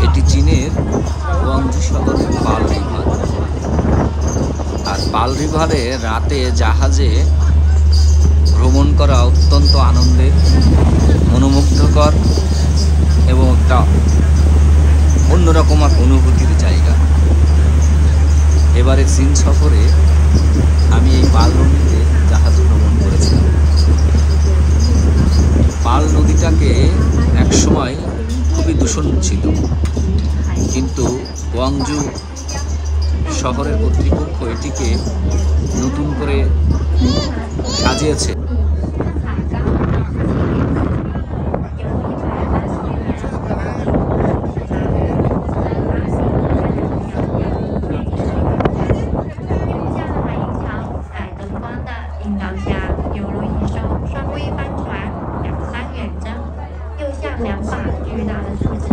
এটি চীনের গুয়াংজু শহরের পাল রিভার। আর পাল রিভারে রাতে জাহাজে ভ্রমণ করা অত্যন্ত আনন্দের, মনোমুগ্ধকর এবং একটা অন্যরকম এক অনুভূতির জায়গা। এবারে চীন সফরে আমি এই পাল নদীতে জাহাজ ভ্রমণ করেছিলাম। পাল নদীটাকে একসময় খুবই দূষণ ছিল, কিন্তু গুয়াংজু শহরের কর্তৃপক্ষ এটিকে নতুন করে সাজিয়েছে।